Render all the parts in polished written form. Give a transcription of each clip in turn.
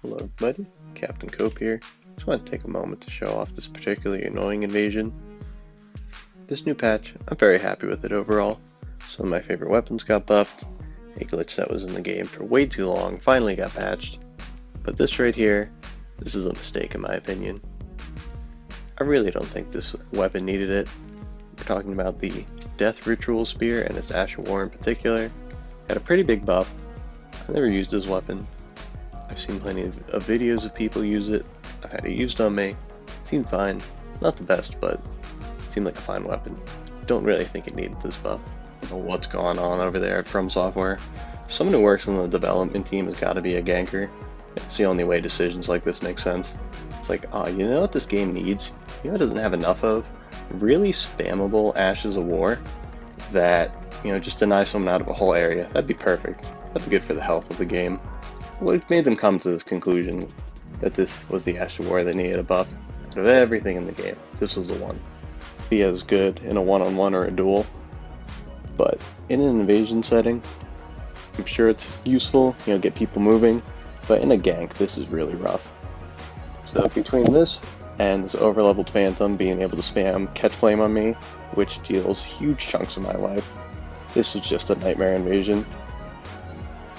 Hello everybody, Captain Cope here. Just want to take a moment to show off this particularly annoying invasion. This new patch, I'm very happy with it overall. Some of my favorite weapons got buffed, a glitch that was in the game for way too long finally got patched. But this right here, this is a mistake in my opinion. I really don't think this weapon needed it. We're talking about the Death Ritual Spear and its Ash of War in particular. Got a pretty big buff. I've never used this weapon. I've seen plenty of videos of people use it. I've had it used on me. It seemed fine. Not the best, but it seemed like a fine weapon. Don't really think it needed this buff. I don't know what's going on over there at From Software. Someone who works in the development team has got to be a ganker. It's the only way decisions like this make sense. It's like, you know what this game needs? You know it doesn't have enough of? Really spammable Ashes of War that, just deny someone out of a whole area. That'd be perfect. That'd be good for the health of the game. What made them come to this conclusion that this was the Ash of War that needed a buff? Out of everything in the game, this was the one. Be as good in a one-on-one or a duel, but in an invasion setting, I'm sure it's useful, get people moving, but in a gank, this is really rough. So between this and this overleveled Phantom being able to spam Catch Flame on me, which deals huge chunks of my life, this is just a nightmare invasion.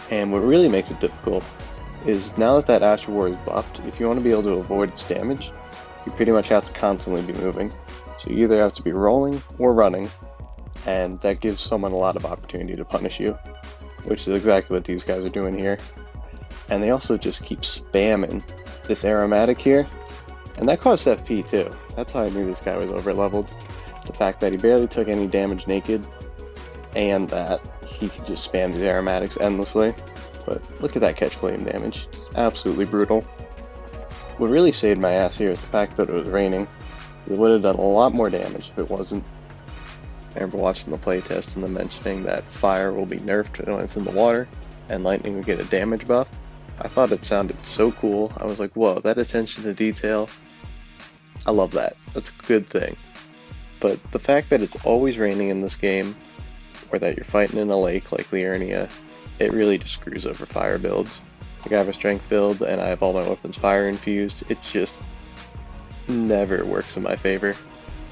And what really makes it difficult is now that that Ash of War is buffed, if you want to be able to avoid its damage, you pretty much have to constantly be moving. So you either have to be rolling or running, and that gives someone a lot of opportunity to punish you, which is exactly what these guys are doing here. And they also just keep spamming this aromatic here, and that costs FP too. That's how I knew this guy was overleveled. The fact that he barely took any damage naked, and that he could just spam these aromatics endlessly. But look at that Catch Flame damage. It's absolutely brutal. What really saved my ass here is the fact that it was raining. It would have done a lot more damage if it wasn't. I remember watching the playtest and them mentioning that fire will be nerfed when it's in the water and lightning will get a damage buff. I thought it sounded so cool. I was like, whoa, that attention to detail. I love that. That's a good thing. But the fact that it's always raining in this game, or that you're fighting in a lake like Liurnia, it really just screws over fire builds. Like I have a strength build and I have all my weapons fire infused. It just never works in my favor.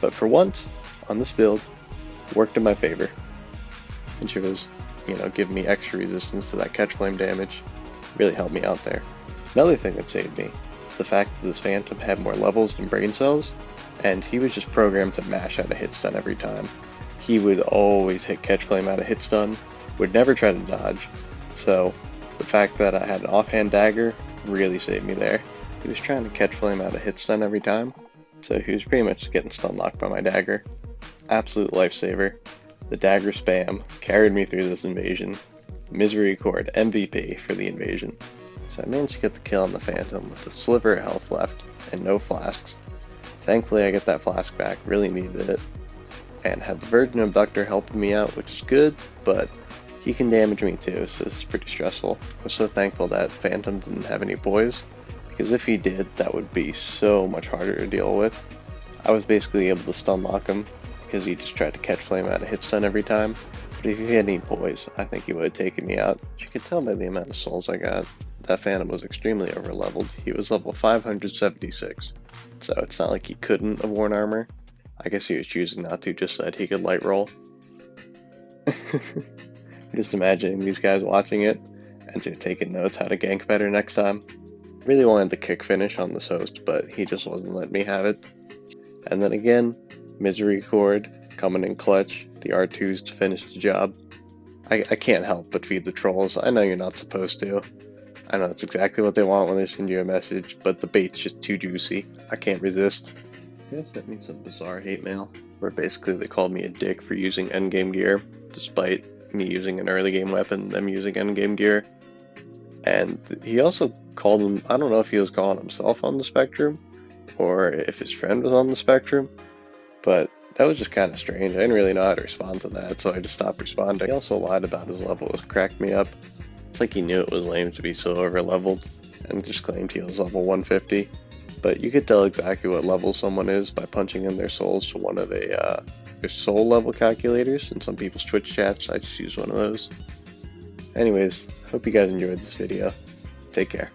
But for once, on this build, it worked in my favor. And she was, giving me extra resistance to that Catch Flame damage. Really helped me out there. Another thing that saved me is the fact that this Phantom had more levels than brain cells, and he was just programmed to mash out a hit stun every time. He would always hit Catch Flame out of hit stun, would never try to dodge, so the fact that I had an offhand dagger really saved me there. He was trying to Catch Flame out of hit stun every time, so he was pretty much getting stun locked by my dagger. Absolute lifesaver. The dagger spam carried me through this invasion. Misery Cord MVP for the invasion. So I managed to get the kill on the Phantom with a sliver of health left and no flasks. Thankfully I get that flask back, really needed it. And had the Virgin Abductor helping me out, which is good, but he can damage me too, so this is pretty stressful. I'm so thankful that Phantom didn't have any boys, because if he did, that would be so much harder to deal with. I was basically able to stun lock him, because he just tried to Catch Flame out of hit stun every time. But if he had any boys, I think he would have taken me out. As you can tell by the amount of souls I got, that Phantom was extremely overleveled. He was level 576, so it's not like he couldn't have worn armor. I guess he was choosing not to just so that he could light roll. Just imagining these guys watching it and taking notes how to gank better next time. Really wanted the kick finish on this host, but he just wasn't letting me have it. And then again, Misery Cord coming in clutch, the R2s to finish the job. I can't help but feed the trolls. I know you're not supposed to. I know that's exactly what they want when they send you a message, but the bait's just too juicy. I can't resist. They sent me some bizarre hate mail, where basically they called me a dick for using endgame gear, despite me using an early game weapon, them using endgame gear. And he also called him, I don't know if he was calling himself on the spectrum, or if his friend was on the spectrum, but that was just kind of strange. I didn't really know how to respond to that, so I just stopped responding. He also lied about his level, which cracked me up. It's like he knew it was lame to be so overleveled, and just claimed he was level 150. But you could tell exactly what level someone is by punching in their souls to one of their soul level calculators. In some people's Twitch chats, I just use one of those. Anyways, hope you guys enjoyed this video. Take care.